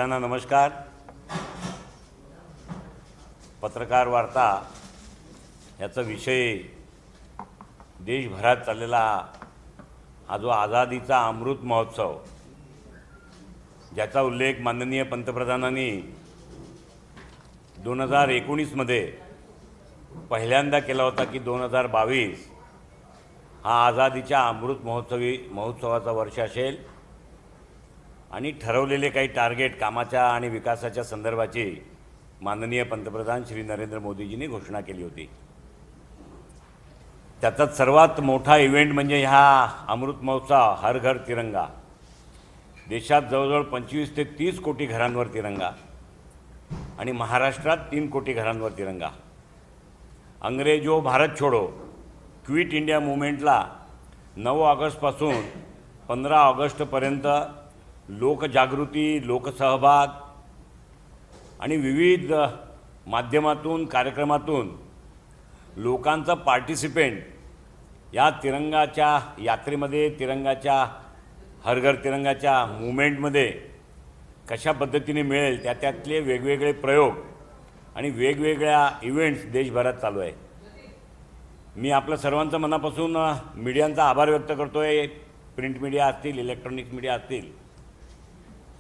सगळ्यांना नमस्कार। पत्रकार वार्ता याचा विषय देशभरात चाललेला हा जो आझादीचा अमृत महोत्सव, ज्याचा उल्लेख माननीय पंतप्रधानांनी 2019 मध्ये पहिल्यांदा केला होता की 2022 हा आझादीच्या अमृत महोत्सवाचा वर्ष असेल आणि ठरवलेले काही टार्गेट कामाच्या आणि विकासाच्या संदर्भाची माननीय पंतप्रधान श्री नरेंद्र मोदीजींनी घोषणा केली होती। त्याचाच सर्वात मोठा इव्हेंट म्हणजे हा अमृत महोत्सव हर घर तिरंगा। देशात जवळजवळ 25 ते 30 कोटी घरांवर तिरंगा आणि महाराष्ट्रात 3 कोटी घरांवर तिरंगा। अंग्रेजो भारत छोडो क्विट इंडिया मूवमेंटला 9 ऑगस्टपासून 15 ऑगस्टपर्यंत लोकजागृती, लोकसहभाग आणि विविध माध्यमातून कार्यक्रमातून लोकांचा पार्टिसिपेंट या तिरंगाच्या यात्रेमध्ये, तिरंगाच्या हर घर तिरंगाच्या मूवमेंटमध्ये कशा पद्धतीने मिळेल त्यातले वेगवेगळे प्रयोग आणि वेगवेगळ्या इव्हेंट्स देशभरात चालू आहे। मी आपल्या सर्वांचा मनापासून मीडियांचा आभार व्यक्त करतोय। प्रिंट मीडिया असतील, इलेक्ट्रॉनिक्स मीडिया असतील,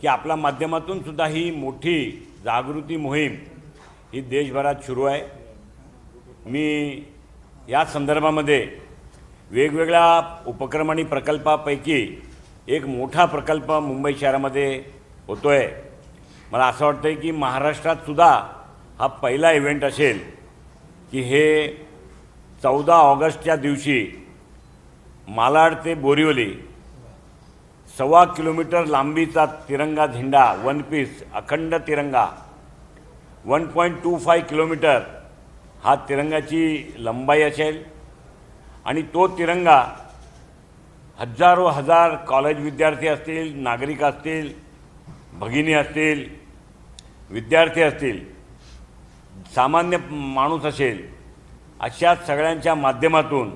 की आपल्या माध्यमातून सुद्धा ही मोठी जागृती मोहीम ही देशभरात सुरू आहे। मी या संदर्भामध्ये वेगवेगळ्या उपक्रम आणि प्रकल्पापैकी एक मोठा प्रकल्प मुंबई शहरामध्ये होतोय। मला असं वाटतंय की महाराष्ट्रात सुद्धा हा पहिला इव्हेंट असेल की हे 14 ऑगस्टच्या दिवशी मालाड ते बोरिवली 1.25 किलोमीटर लांबीचा तिरंगा झेंडा, वन पीस अखंड तिरंगा 1.25 किलोमीटर हा तिरंगाची लंबाई असेल आणि तो तिरंगा हजार कॉलेज विद्यार्थी असतील, नागरिक असतील, भगिनी असतील, विद्यार्थी असतील, सामान्य माणूस असेल, अशा सगळ्यांच्या माध्यमातून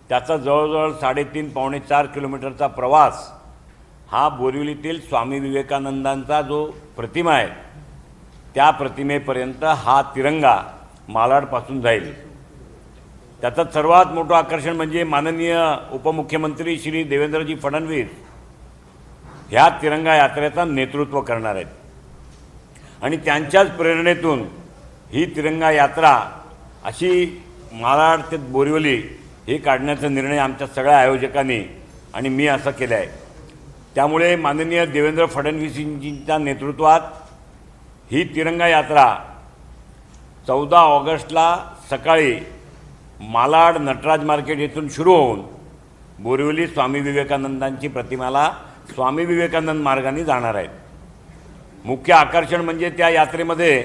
त्याचा जवळजवळ 3.5 पावणे 4 किलोमीटरचा प्रवास हा बोरिवलीतील स्वामी विवेकानंदांचा जो प्रतिमा आहे त्या प्रतिमेपर्यंत हा तिरंगा मालाडपासून जाईल। त्याचं सर्वात मोठं आकर्षण म्हणजे माननीय उपमुख्यमंत्री श्री देवेंद्रजी फडणवीस ह्या तिरंगा यात्रेचं नेतृत्व करणार आहेत आणि त्यांच्याच प्रेरणेतून ही तिरंगा यात्रा अशी मालाड ते बोरिवली हे काढण्याचा निर्णय आमच्या सगळ्या आयोजकांनी आणि मी असं केलं आहे। त्यामुळे माननीय देवेंद्र फडणवीसजींच्या नेतृत्वात ही तिरंगा यात्रा 14 ऑगस्टला सकाळी मालाड नटराज मार्केट येथून सुरू होऊन बोरिवली स्वामी विवेकानंदांची प्रतिमाला स्वामी विवेकानंद मार्गाने जाणार आहे। मुख्य आकर्षण म्हणजे त्या यात्रेमध्ये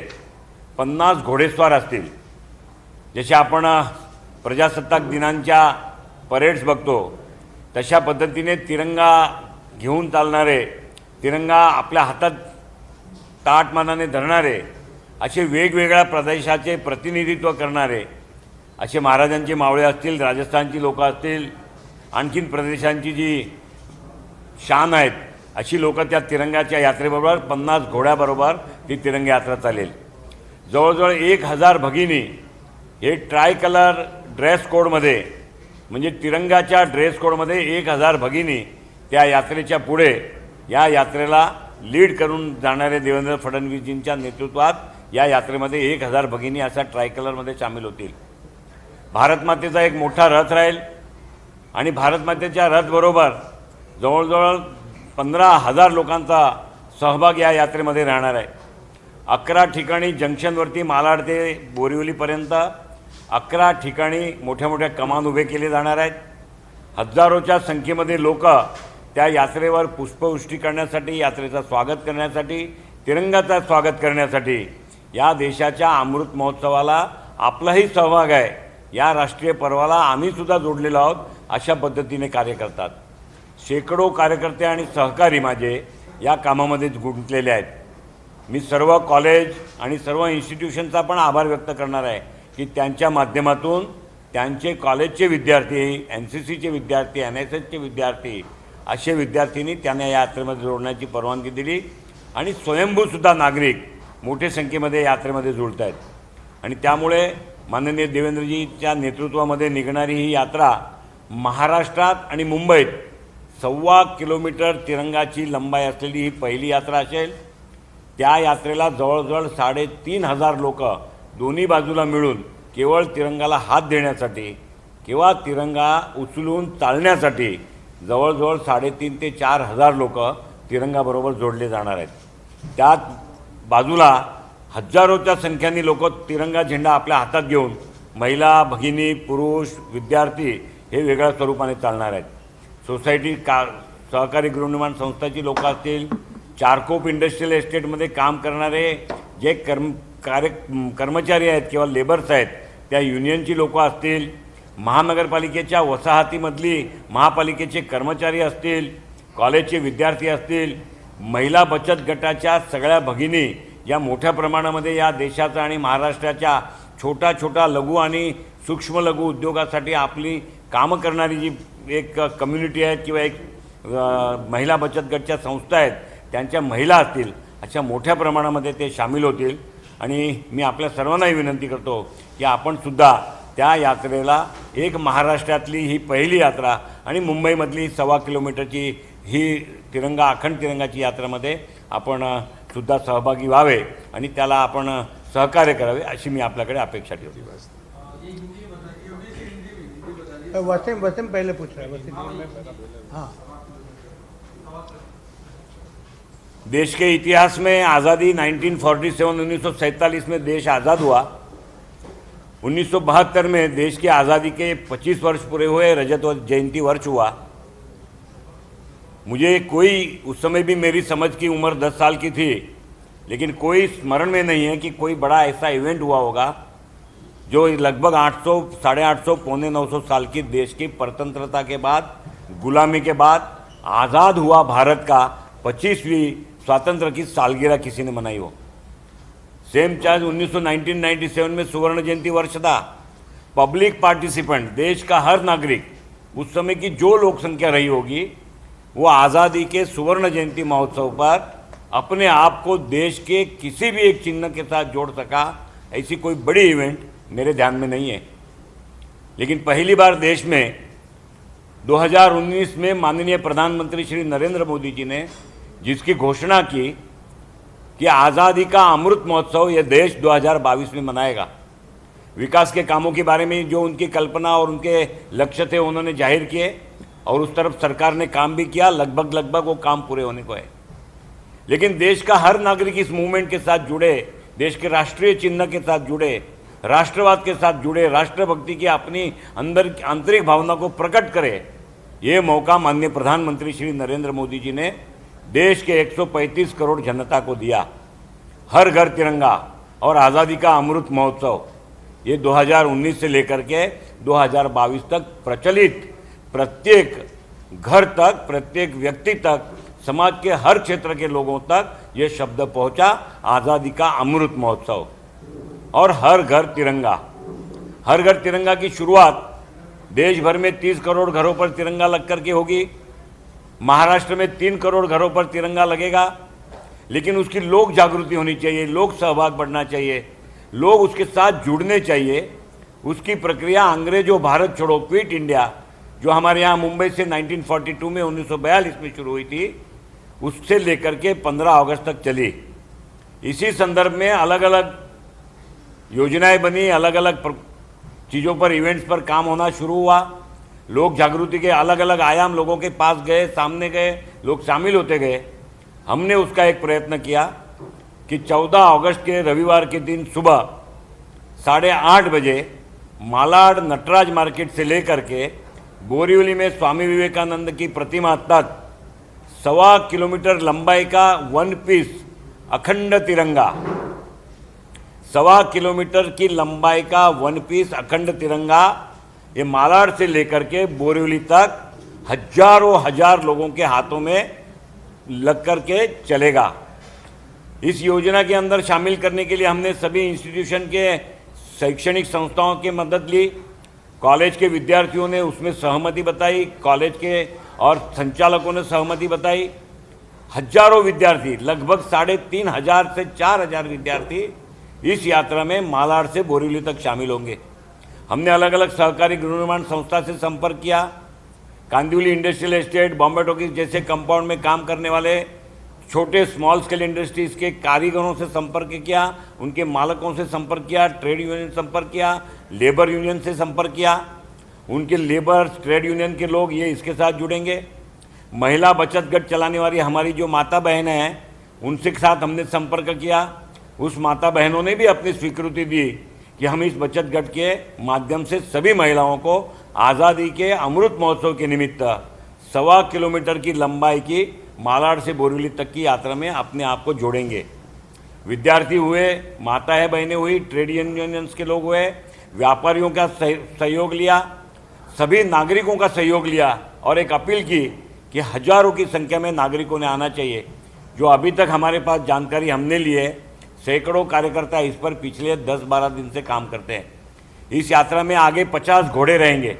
50 घोडेस्वार असतील। जसे आपण प्रजासत्ताक दिनांच्या परेड्स बघतो तशा पद्धतीने तिरंगा घेऊन चालणारे, तिरंगा आपल्या हातात ताटमानाने धरणारे, असे वेगवेगळ्या प्रदेशाचे प्रतिनिधित्व करणारे असे महाराजांचे मावळे असतील, राजस्थानची लोक असतील, आणखीन प्रदेशांची जी शान आहेत अशी लोक त्या तिरंगाच्या यात्रेबरोबर 50 घोड्याबरोबर ती तिरंगा यात्रा चालेल। जवळजवळ 1000 भगिनी हे ट्राय कलर ड्रेस कोडमध्ये म्हणजे तिरंगाच्या ड्रेस कोडमध्ये 1000 भगिनी त्या यात्रेच्या पुढे या यात्रेला लीड करून जाणारे देवेंद्र फडणवीसजींच्या नेतृत्वात या यात्रेमध्ये 1000 भगिनी असा ट्राय कलरमध्ये सामील होतील। भारतमातेचा एक मोठा रथ राहील आणि भारतमातेच्या रथबरोबर जवळजवळ 15,000 लोकांचा सहभाग या यात्रेमध्ये राहणार आहे। 11 ठिकाणी जंक्शनवरती मालाड ते बोरिवलीपर्यंत 11 ठिकाणी मोठ्या मोठ्या कमान उभे केले जाणार आहेत। हजारोच्या संख्येमध्ये लोक त्या यात्रेवर पुष्पवृष्टी करण्यासाठी, यात्रेचं स्वागत करण्यासाठी, तिरंगाचं स्वागत करण्यासाठी या देशाच्या अमृत महोत्सवाला आपलाही सहभाग आहे, या राष्ट्रीय पर्वाला आम्हीसुद्धा जोडलेलो आहोत अशा पद्धतीने कार्य करतात। शेकडो कार्यकर्ते आणि सहकारी माझे या कामामध्ये गुंतलेले आहेत। मी सर्व कॉलेज आणि सर्व इन्स्टिट्यूशनचा पण आभार व्यक्त करणार आहे की त्यांच्या माध्यमातून त्यांचे कॉलेजचे विद्यार्थी, NCCचे विद्यार्थी, NSSचे विद्यार्थी असे विद्यार्थ्यांनी त्यांना या यात्रेमध्ये जोडण्याची परवानगी दिली आणि स्वयंभूसुद्धा नागरिक मोठ्या संख्येमध्ये यात्रेमध्ये जुळत आहेत. आणि त्यामुळे माननीय देवेंद्रजीच्या नेतृत्वामध्ये निघणारी ही यात्रा महाराष्ट्रात आणि मुंबईत 1.25 किलोमीटर तिरंगाची लंबाई असलेली ही पहिली यात्रा असेल. त्या यात्रेला जवळजवळ 3,500 लोक दोन्ही बाजूला मिळून केवळ तिरंगाला हात देण्यासाठी किंवा तिरंगा उचलून चालण्यासाठी जवळजवळ 3,500 ते 4,000 लोक तिरंगाबरोबर जोडले जाणार आहेत. त्याच बाजूला हजारोच्या संख्येने लोक तिरंगा झेंडा आपल्या हातात घेऊन महिला, भगिनी, पुरुष, विद्यार्थी हे वेगळ्या स्वरूपाने चालणार आहेत. सोसायटी सहकारी गृहनिर्माण संस्थाची लोक असतील, चारकोप इंडस्ट्रियल एस्टेटमध्ये काम करणारे जे कर्मचारी आहेत किंवा लेबर्स आहेत त्या युनियनची लोक असतील, महानगरपालिकेच्या वसाहतीमधली महापालिकेचे कर्मचारी असतील, कॉलेजचे विद्यार्थी असतील, महिला बचत गटाच्या सगळ्या भगिनी या मोठ्या प्रमाणामध्ये या देशाचा आणि महाराष्ट्राच्या छोटा लघु आणि सूक्ष्म लघु उद्योगासाठी आपली कामं करणारी जी एक कम्युनिटी आहे किंवा एक महिला बचत गटच्या संस्था आहेत त्यांच्या महिला असतील, अशा मोठ्या प्रमाणामध्ये ते सामील होतील. आणि मी आपल्या सर्वांनाही विनंती करतो की आपणसुद्धा त्या यात्रेला एक महाराष्ट्रातली ही पहिली यात्रा आणि मुंबईमधली 1.25 किलोमीटरची ही अखंड तिरंगाची यात्रेमध्ये आपण सुद्धा सहभागी व्हावे आणि त्याला आपण सहकार्य करावे अशी मी आपल्याकडे अपेक्षा ठेवली. वसीम पहले पूछ रहा है. वसीम हाँ. देश के इतिहास में आज़ादी 1947 में देश आज़ाद हुआ. 1972 में देश की आज़ादी के 25 वर्ष पूरे हुए, रजत जयंती वर्ष हुआ. मुझे उस समय भी मेरी समझ की उम्र 10 साल की थी, लेकिन कोई स्मरण में नहीं है कि कोई बड़ा ऐसा इवेंट हुआ होगा जो लगभग 800, 850, पौने 900 साल की देश की परतंत्रता के बाद, गुलामी के बाद आज़ाद हुआ भारत का 25वीं स्वातंत्र की सालगिरह किसी ने मनाई हो. सेम चार्ज 1997 में सुवर्ण जयंती वर्ष था. पब्लिक पार्टिसिपेंट, देश का हर नागरिक, उस समय की जो लोक संख्या रही होगी वो आज़ादी के सुवर्ण जयंती महोत्सव पर अपने आप को देश के किसी भी एक चिन्ह के साथ जोड़ सका. ऐसी कोई बड़ी इवेंट मेरे ध्यान में नहीं है. लेकिन पहली बार देश में 2019 में माननीय प्रधानमंत्री श्री नरेंद्र मोदी जी ने जिसकी घोषणा की कि आज़ादी का अमृत महोत्सव ये देश 2022 में मनाएगा. विकास के कामों के बारे में जो उनकी कल्पना और उनके लक्ष्य थे उन्होंने जाहिर किए और उस तरफ सरकार ने काम भी किया. लगभग वो काम पूरे होने को है. लेकिन देश का हर नागरिक इस मूवमेंट के साथ जुड़े, देश के राष्ट्रीय चिन्ह के साथ जुड़े, राष्ट्रवाद के साथ जुड़े, राष्ट्रभक्ति की अपनी आंतरिक भावना को प्रकट करे, ये मौका माननीय प्रधानमंत्री श्री नरेंद्र मोदी जी ने देश के 135 करोड़ जनता को दिया. हर घर तिरंगा और आज़ादी का अमृत महोत्सव ये 2019 से लेकर के 2022 तक प्रचलित, प्रत्येक घर तक, प्रत्येक व्यक्ति तक, समाज के हर क्षेत्र के लोगों तक ये शब्द पहुंचा, आज़ादी का अमृत महोत्सव. और हर घर तिरंगा. हर घर तिरंगा की शुरुआत देश भर में 30 करोड़ घरों पर तिरंगा लग करके होगी. महाराष्ट्र में 3 करोड़ घरों पर तिरंगा लगेगा. लेकिन उसकी लोक जागृति होनी चाहिए, लोक सहभाग बढ़ना चाहिए, लोग उसके साथ जुड़ने चाहिए. उसकी प्रक्रिया अंग्रेजों भारत छोड़ो, क्विट इंडिया, जो हमारे यहाँ मुंबई से 1942 में 1942 में शुरू हुई थी, उससे लेकर के 15 अगस्त तक चली. इसी संदर्भ में अलग अलग योजनाएं बनी, अलग अलग चीज़ों पर, इवेंट्स पर काम होना शुरू हुआ. लोक जागृति के अलग अलग आयाम लोगों के पास गए, सामने गए, लोग शामिल होते गए. हमने उसका एक प्रयत्न किया कि 14 अगस्त के रविवार के दिन सुबह 8:30 बजे मालाड नटराज मार्केट से लेकर के बोरीवली में स्वामी विवेकानंद की प्रतिमा तक 1.25 किलोमीटर लंबाई का 1 पीस अखंड तिरंगा, 1.25 किलोमीटर की लंबाई का 1 पीस अखंड तिरंगा ये मालाड से लेकर के बोरीवली तक हजार लोगों के हाथों में लग कर के चलेगा. इस योजना के अंदर शामिल करने के लिए हमने सभी इंस्टीट्यूशन के शैक्षणिक संस्थाओं की मदद ली. कॉलेज के विद्यार्थियों ने उसमें सहमति बताई, कॉलेज के और संचालकों ने सहमति बताई. हजारों विद्यार्थी, लगभग 3,500 से 4,000 विद्यार्थी इस यात्रा में मालाड से बोरीवली तक शामिल होंगे। हमने अलग अलग सहकारी गृह निर्माण संस्था से संपर्क किया, Kandivali industrial estate, Bombay talkies जैसे कंपाउंड में काम करने वाले छोटे स्मॉल स्केल इंडस्ट्रीज के कारीगरों से संपर्क किया, उनके मालकों से संपर्क किया, ट्रेड यूनियन संपर्क किया, लेबर यूनियन से संपर्क किया। उनके लेबर ट्रेड यूनियन के लोग ये इसके साथ जुड़ेंगे। महिला बचत गट चलाने वाली हमारी जो माता बहनें हैं उनसे साथ हमने संपर्क किया। उस माता बहनों ने भी अपनी स्वीकृति दी कि हम इस बचत गट के माध्यम से सभी महिलाओं को आज़ादी के अमृत महोत्सव के निमित्त 1.25 किलोमीटर की लंबाई की मालाड से बोरीवली तक की यात्रा में अपने आप को जोड़ेंगे। विद्यार्थी हुए, माताएं बहनें हुई, ट्रेड यूनियंस के लोग हुए, व्यापारियों का सहयोग लिया, सभी नागरिकों का सहयोग लिया और एक अपील की कि हजारों की संख्या में नागरिकों ने आना चाहिए। जो अभी तक हमारे पास जानकारी हमने ली है, सैकड़ों कार्यकर्ता इस पर पिछले 10-12 दिन से काम करते हैं। इस यात्रा में आगे 50 घोड़े रहेंगे,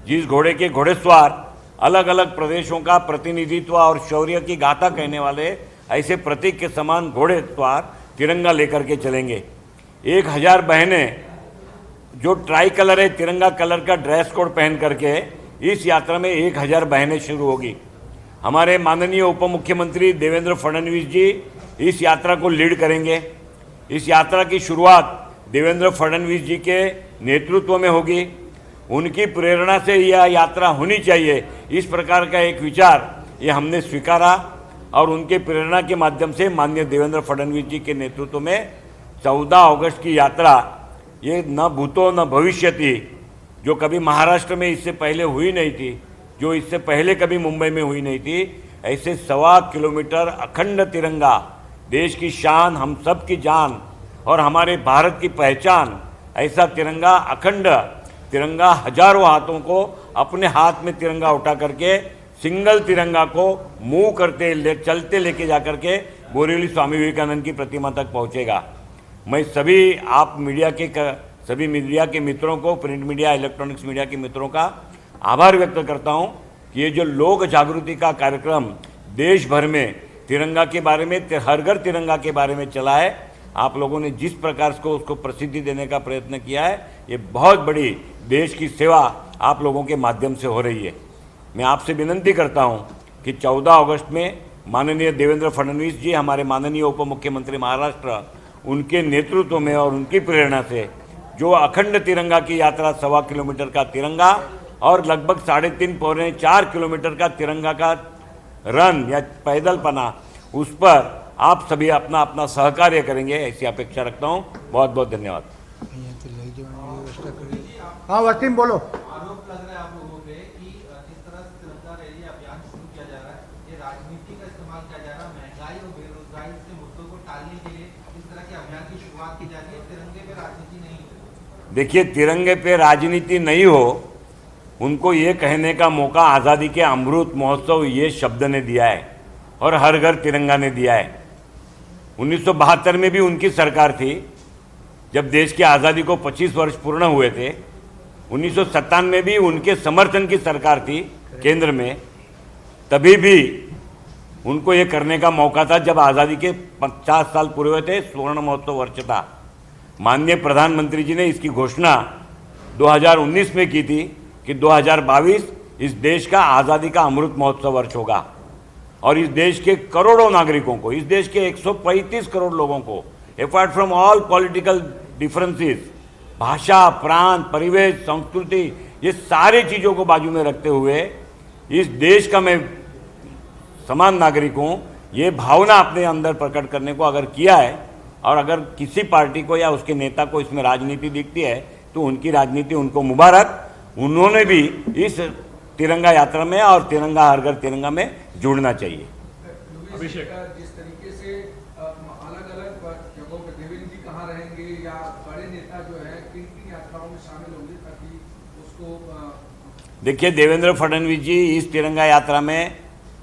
जिस घोड़े के घोड़ेसवार अलग अलग प्रदेशों का प्रतिनिधित्व और शौर्य की गाथा कहने वाले ऐसे प्रतीक के समान घोड़ेसवार तिरंगा लेकर के चलेंगे। 1,000 बहनें जो ट्राई कलर है, तिरंगा कलर का ड्रेस कोड पहन करके इस यात्रा में 1,000 बहनें शुरू होगी। हमारे माननीय उप मुख्यमंत्री देवेंद्र फडणवीस जी इस यात्रा को लीड करेंगे। इस यात्रा की शुरुआत देवेंद्र फडणवीस जी के नेतृत्व में होगी। उनकी प्रेरणा से यह यात्रा होनी चाहिए, इस प्रकार का एक विचार ये हमने स्वीकारा और उनके प्रेरणा के माध्यम से माननीय देवेंद्र फडणवीस जी के नेतृत्व में 14 अगस्त की यात्रा ये न भूतो न भविष्यति, जो कभी महाराष्ट्र में इससे पहले हुई नहीं थी, जो इससे पहले कभी मुंबई में हुई नहीं थी, ऐसे 1.25 किलोमीटर अखंड तिरंगा, देश की शान, हम सब की जान और हमारे भारत की पहचान, ऐसा तिरंगा, अखंड तिरंगा, हजारों हाथों को अपने हाथ में तिरंगा उठा करके सिंगल तिरंगा को मूव करते चलते लेके जा करके बोरीवली स्वामी विवेकानंद की प्रतिमा तक पहुंचेगा। मैं सभी सभी मीडिया के मित्रों को, प्रिंट मीडिया, इलेक्ट्रॉनिक्स मीडिया के मित्रों का आभार व्यक्त करता हूं कि ये जो लोक जागृति का कार्यक्रम देश भर में तिरंगा के बारे में, हर घर तिरंगा के बारे में चला है, आप लोगों ने जिस प्रकार से उसको प्रसिद्धि देने का प्रयत्न किया है, ये बहुत बड़ी देश की सेवा आप लोगों के माध्यम से हो रही है। मैं आपसे विनंती करता हूं कि 14 अगस्त में माननीय देवेंद्र फडणवीस जी, हमारे माननीय उप मुख्यमंत्री महाराष्ट्र, उनके नेतृत्व में और उनकी प्रेरणा से जो अखंड तिरंगा की यात्रा 1.25 किलोमीटर का तिरंगा और लगभग 3.5-4 किलोमीटर का तिरंगा का रन या पैदल पना, उस पर आप सभी अपना अपना सहकार्य करेंगे, ऐसी अपेक्षा रखता हूँ। बहुत बहुत धन्यवाद। हाँ वसीम बोलो। आरोप लग रहा है आप लोगों पे कि जिस तरह से तिरंगा रैली अभियान शुरू किया जा रहा है, ये राजनीति का इस्तेमाल किया जा रहा है। महंगाई और बेरोजगारी से मुद्दों को टालने के लिए इस तरह के अभियान की शुरुआत की जा रही है। तिरंगे पे राजनीति नहीं हो। देखिए, तिरंगे पे राजनीति नहीं हो, उनको ये कहने का मौका आज़ादी के अमृत महोत्सव ये शब्द ने दिया है और हर घर तिरंगा ने दिया है। 1972 में भी उनकी सरकार थी, जब देश की आज़ादी को 25 वर्ष पूर्ण हुए थे। 1997 में भी उनके समर्थन की सरकार थी केंद्र में, तभी भी उनको ये करने का मौका था जब आज़ादी के 50 साल पूरे हुए थे, स्वर्ण महोत्सव वर्ष था। माननीय प्रधानमंत्री जी ने इसकी घोषणा 2019 में की थी कि 2022 इस देश का आज़ादी का अमृत महोत्सव वर्ष होगा और इस देश के करोड़ों नागरिकों को, इस देश के 135 करोड़ लोगों को, apart from all political differences, भाषा, प्रांत, परिवेश, संस्कृति, ये सारी चीज़ों को बाजू में रखते हुए इस देश का मैं समान नागरिक हूँ, ये भावना अपने अंदर प्रकट करने को अगर किया है और अगर किसी पार्टी को या उसके नेता को इसमें राजनीति दिखती है तो उनकी राजनीति उनको मुबारक। उन्होंने भी इस तिरंगा यात्रा में और तिरंगा हर घर तिरंगा में जुड़ना चाहिए। अभिषेक, जिस तरीके से अलग अलग जगहों पर देवेंद्र जी कहाँ रहेंगे या बड़े नेता जो है किन किन यात्राओं में शामिल होंगे ताकि उसको देखिए, देवेंद्र फडणवीस जी इस तिरंगा यात्रा में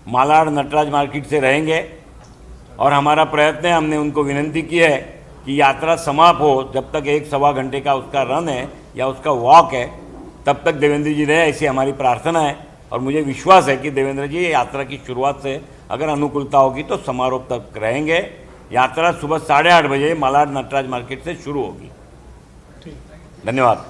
मालाड नटराज मार्केट से रहेंगे और हमारा प्रयत्न है, हमने उनको विनंती की है कि यात्रा समाप्त हो, जब तक 1-1.25 घंटे का उसका रन है या उसका वॉक है, तब तक देवेंद्र जी रहे, ऐसी हमारी प्रार्थना है। और मुझे विश्वास है कि देवेंद्र जी यात्रा की शुरुआत से अगर अनुकूलता होगी तो समारोह तक रहेंगे। यात्रा सुबह 8:30 बजे मालाड नटराज मार्केट से शुरू होगी। धन्यवाद।